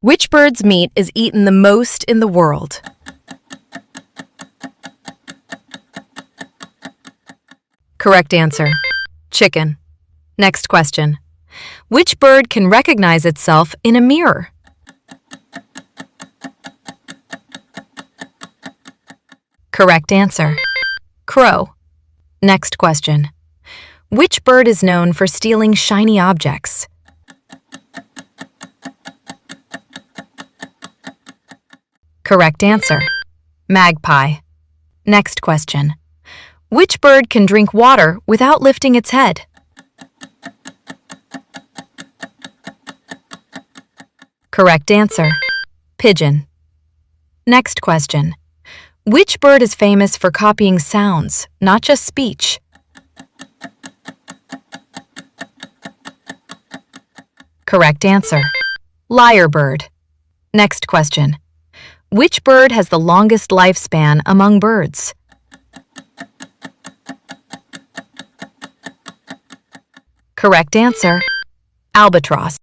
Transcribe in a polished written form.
Which bird's meat is eaten the most in the world? Correct answer. Chicken. Next question. Which bird can recognize itself in a mirror? Correct answer. Crow. Next question. Which bird is known for stealing shiny objects? Correct answer. Magpie. Next question. Which bird can drink water without lifting its head? Correct answer. Pigeon. Next question. Which bird is famous for copying sounds, not just speech? Correct answer. Lyrebird. Next question. Which bird has the longest lifespan among birds? Correct answer. Albatross.